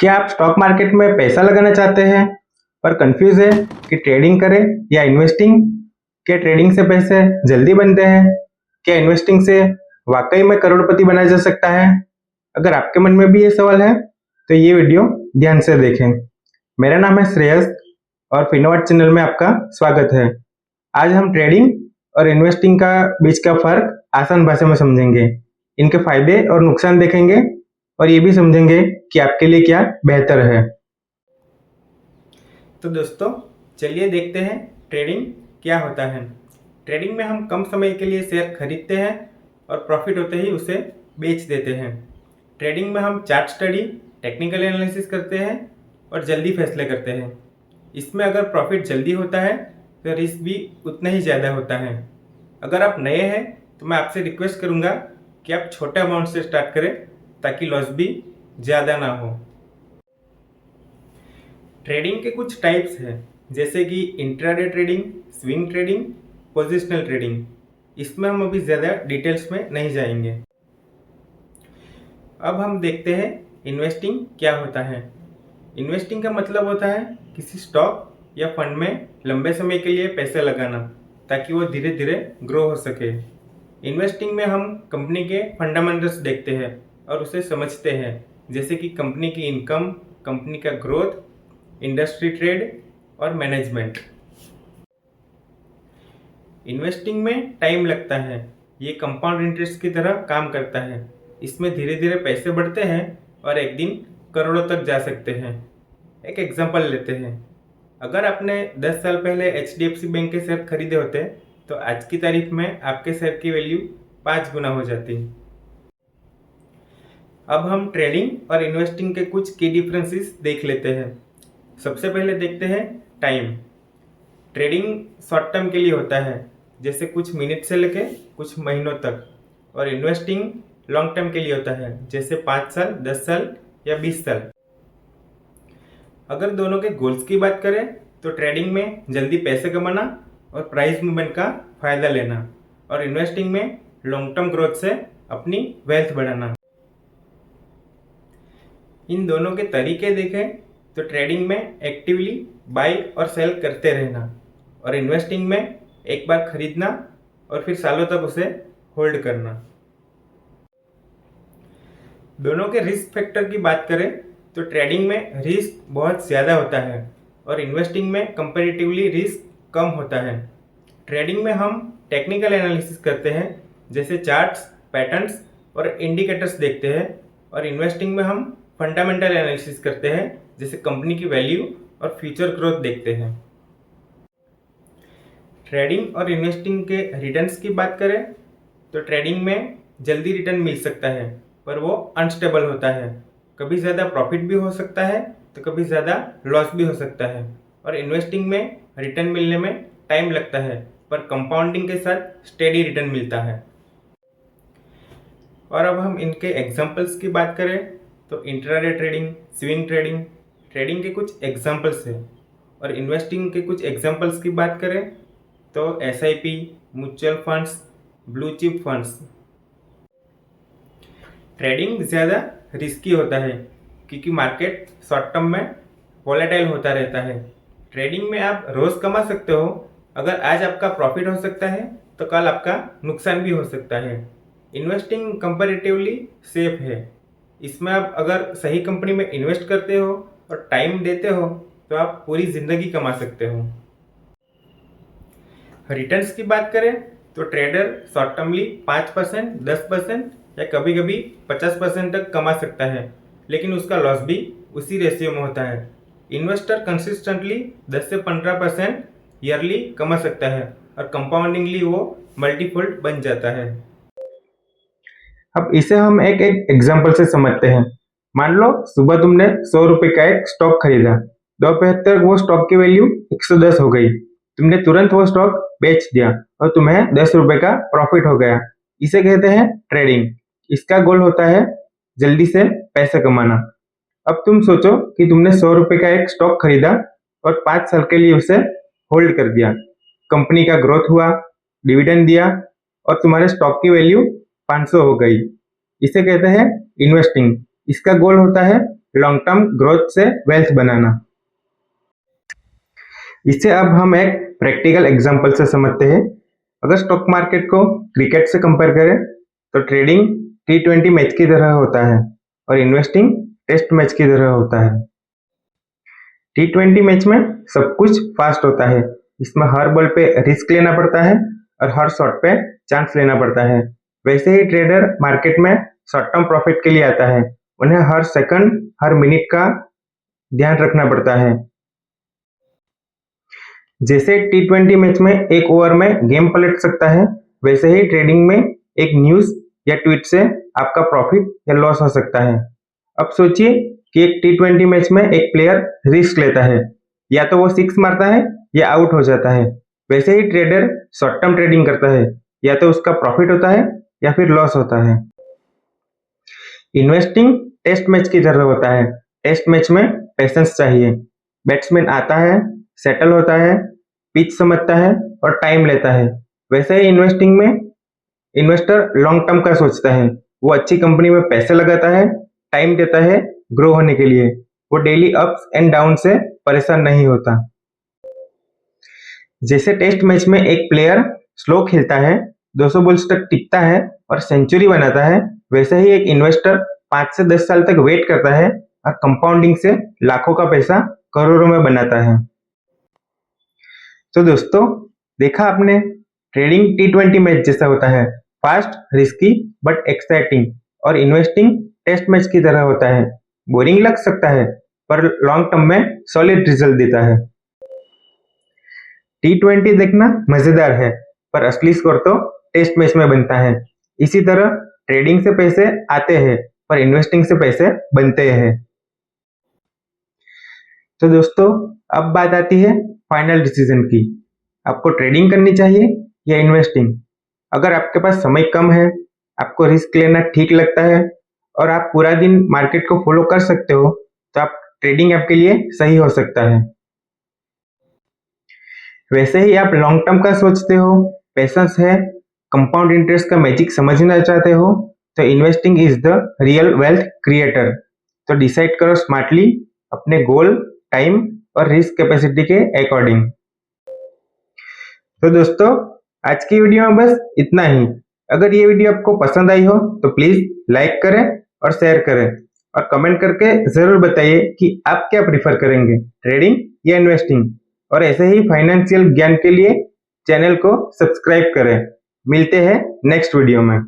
क्या आप stock market में पैसा लगाना चाहते हैं पर कंफ्यूज है कि ट्रेडिंग करें या इन्वेस्टिंग? क्या ट्रेडिंग से पैसे जल्दी बनते हैं? क्या इन्वेस्टिंग से वाकई में करोड़पति बना जा सकता है? अगर आपके मन में भी ये सवाल है तो ये वीडियो ध्यान से देखें। मेरा नाम है श्रेयस और फिनोवाट चैनल में आपका स्वागत है। आज हम ट्रेडिंग और इन्वेस्टिंग का बीच का फर्क आसान भाषा में समझेंगे, इनके फायदे और नुकसान देखेंगे और ये भी समझेंगे कि आपके लिए क्या बेहतर है। तो दोस्तों, चलिए देखते हैं ट्रेडिंग क्या होता है। ट्रेडिंग में हम कम समय के लिए शेयर खरीदते हैं और प्रॉफिट होते ही उसे बेच देते हैं। ट्रेडिंग में हम चार्ट स्टडी, टेक्निकल एनालिसिस करते हैं और जल्दी फैसले करते हैं। इसमें अगर प्रॉफिट जल्दी होता है तो रिस्क भी उतना ही ज़्यादा होता है। अगर आप नए हैं तो मैं आपसे रिक्वेस्ट करूँगा कि आप छोटे अमाउंट से स्टार्ट करें ताकि लॉस भी ज़्यादा ना हो। ट्रेडिंग के कुछ टाइप्स हैं, जैसे कि intraday trading, swing trading, positional trading. इसमें हम अभी ज़्यादा डिटेल्स में नहीं जाएंगे। अब हम देखते हैं इन्वेस्टिंग क्या होता है। इन्वेस्टिंग का मतलब होता है किसी स्टॉक या फंड में लंबे समय के लिए पैसे लगाना ताकि वो धीरे धीरे ग्रो हो सके। इन्वेस्टिंग में हम कंपनी के फंडामेंटल्स देखते हैं और उसे समझते हैं, जैसे कि कंपनी की इनकम, कंपनी का ग्रोथ, इंडस्ट्री ट्रेड और मैनेजमेंट। इन्वेस्टिंग में टाइम लगता है। ये कंपाउंड इंटरेस्ट की तरह काम करता है। इसमें धीरे धीरे पैसे बढ़ते हैं और एक दिन करोड़ों तक जा सकते हैं। एक एग्जांपल लेते हैं। अगर आपने 10 साल पहले HDFC बैंक के शेयर खरीदे होते तो आज की तारीख में आपके शेयर की वैल्यू 5 गुना हो जाती। अब हम ट्रेडिंग और इन्वेस्टिंग के कुछ की डिफरेंसेस देख लेते हैं। सबसे पहले देखते हैं टाइम। ट्रेडिंग शॉर्ट टर्म के लिए होता है, जैसे कुछ मिनट से लेके कुछ महीनों तक, और इन्वेस्टिंग लॉन्ग टर्म के लिए होता है, जैसे 5 साल, 10 साल या 20 साल। अगर दोनों के गोल्स की बात करें तो ट्रेडिंग में जल्दी पैसे कमाना और प्राइस मूवमेंट का फायदा लेना, और इन्वेस्टिंग में लॉन्ग टर्म ग्रोथ से अपनी वेल्थ बढ़ाना। इन दोनों के तरीके देखें तो ट्रेडिंग में एक्टिवली बाई और सेल करते रहना, और इन्वेस्टिंग में एक बार खरीदना और फिर सालों तक उसे होल्ड करना। दोनों के रिस्क फैक्टर की बात करें तो ट्रेडिंग में रिस्क बहुत ज़्यादा होता है और इन्वेस्टिंग में कंपैरेटिवली रिस्क कम होता है। ट्रेडिंग में हम टेक्निकल एनालिसिस करते हैं, जैसे चार्ट्स, पैटर्न्स और इंडिकेटर्स देखते हैं, और इन्वेस्टिंग में हम फंडामेंटल एनालिसिस करते हैं, जैसे कंपनी की वैल्यू और फ्यूचर ग्रोथ देखते हैं। ट्रेडिंग और इन्वेस्टिंग के रिटर्न्स की बात करें तो ट्रेडिंग में जल्दी रिटर्न मिल सकता है, पर वो अनस्टेबल होता है। कभी ज़्यादा प्रॉफिट भी हो सकता है तो कभी ज़्यादा लॉस भी हो सकता है, और इन्वेस्टिंग में रिटर्न मिलने में टाइम लगता है, पर कंपाउंडिंग के साथ स्टेडी रिटर्न मिलता है। और अब हम इनके एग्जांपल्स की बात करें तो intraday trading, swing trading trading के कुछ एग्जांपल्स हैं, और इन्वेस्टिंग के कुछ एग्जांपल्स की बात करें तो SIP, mutual funds, blue chip funds. Trading ज़्यादा रिस्की होता है क्योंकि मार्केट शॉर्ट टर्म में वॉलेटाइल होता रहता है। ट्रेडिंग में आप रोज़ कमा सकते हो। अगर आज आपका प्रॉफिट हो सकता है तो कल आपका नुकसान भी हो सकता है। इन्वेस्टिंग कंपैरेटिवली सेफ है। इसमें आप अगर सही कंपनी में इन्वेस्ट करते हो और टाइम देते हो तो आप पूरी ज़िंदगी कमा सकते हो। रिटर्न्स की बात करें तो ट्रेडर शॉर्ट टर्मली 5%, 10% या कभी कभी 50% तक कमा सकता है, लेकिन उसका लॉस भी उसी रेशियो में होता है। इन्वेस्टर कंसिस्टेंटली 10 से 15% ईयरली कमा सकता है और कंपाउंडिंगली वो मल्टीफोल्ड बन जाता है। अब इसे हम एक एक एग्जांपल से समझते हैं। मान लो सुबह तुमने 100 रुपए का एक स्टॉक खरीदा, दोपहर तक वो स्टॉक की वैल्यू 110 हो गई। तुमने तुरंत वो स्टॉक बेच दिया और तुम्हें 10 रुपए का प्रॉफिट हो गया। इसे कहते हैं ट्रेडिंग। इसका गोल होता है जल्दी से पैसा कमाना। अब तुम सोचो कि तुमने 100 रुपए का एक स्टॉक खरीदा और 5 साल के लिए उसे होल्ड कर दिया। कंपनी का ग्रोथ हुआ, डिविडेंड दिया और तुम्हारे स्टॉक की वैल्यू 500 हो गई। इसे कहते हैं इन्वेस्टिंग। इसका गोल होता है लॉन्ग टर्म ग्रोथ से वेल्थ बनाना। इसे अब हम एक प्रैक्टिकल एग्जांपल से समझते हैं। अगर स्टॉक मार्केट को क्रिकेट से कंपेयर करें तो ट्रेडिंग T20 मैच की तरह होता है और इन्वेस्टिंग टेस्ट मैच की तरह होता है। T20 मैच में सब कुछ फास्ट होता है, इसमें हर बॉल पे रिस्क लेना पड़ता है और हर शॉट पे चांस लेना पड़ता है। वैसे ही ट्रेडर मार्केट में शॉर्ट टर्म प्रॉफिट के लिए आता है, उन्हें हर सेकंड हर मिनट का ध्यान रखना पड़ता है। जैसे T20 मैच में एक ओवर में गेम पलट सकता है, वैसे ही ट्रेडिंग में एक न्यूज या ट्वीट से आपका प्रॉफिट या लॉस हो सकता है। अब सोचिए कि एक T20 मैच में एक प्लेयर रिस्क लेता है, या तो वो सिक्स मारता है या आउट हो जाता है। वैसे ही ट्रेडर शॉर्ट टर्म ट्रेडिंग करता है, या तो उसका प्रॉफिट होता है या फिर लॉस होता है। इन्वेस्टिंग टेस्ट मैच की तरह होता है। टेस्ट मैच में पेशेंस चाहिए। बैट्समैन आता है, सेटल होता है, पिच समझता है और टाइम लेता है। वैसे ही इन्वेस्टिंग में इन्वेस्टर लॉन्ग टर्म का सोचता है। वो अच्छी कंपनी में पैसे लगाता है, टाइम देता है ग्रो होने के लिए। वो डेली अप्स एंड डाउन से परेशान नहीं होता। जैसे टेस्ट मैच में एक प्लेयर स्लो खेलता है, 200 बॉल्स तक टिकता है और सेंचुरी बनाता है, वैसे ही एक इन्वेस्टर 5 से 10 साल तक वेट करता है और कंपाउंडिंग से लाखों का पैसा करोड़ों में बनाता है। तो दोस्तों, देखा आपने, ट्रेडिंग T20 मैच जैसा होता है, फास्ट, रिस्की बट एक्साइटिंग। और इन्वेस्टिंग टेस्ट मैच की तरह होता है, बोरिंग लग सकता है पर लॉन्ग टर्म में सॉलिड रिजल्ट देता है। T20 देखना मजेदार है पर असली स्कोर तो टेस्ट मैच में बनता है। इसी तरह ट्रेडिंग से पैसे आते हैं पर इन्वेस्टिंग से पैसे बनते हैं। तो दोस्तों, अब बात आती है फाइनल डिसीजन की। आपको ट्रेडिंग करनी चाहिए या इन्वेस्टिंग? अगर आपके पास समय कम है, आपको रिस्क लेना ठीक लगता है और आप पूरा दिन मार्केट को फॉलो कर सकते हो, तो आप ट्रेडिंग आपके लिए सही हो सकता है। वैसे ही आप लॉन्ग टर्म का सोचते हो, पेशेंस है, कंपाउंड इंटरेस्ट का मैजिक समझना चाहते हो, तो investing is the real wealth creator. तो डिसाइड करो स्मार्टली, अपने गोल, टाइम और रिस्क कैपेसिटी के अकॉर्डिंग। तो दोस्तों, आज की वीडियो में बस इतना ही। अगर ये वीडियो आपको पसंद आई हो तो प्लीज लाइक करें और शेयर करें और कमेंट करके जरूर बताइए कि आप क्या प्रिफर करेंगे, ट्रेडिंग या इन्वेस्टिंग। और ऐसे ही फाइनेंशियल ज्ञान के लिए चैनल को सब्सक्राइब करें। मिलते हैं नेक्स्ट वीडियो में।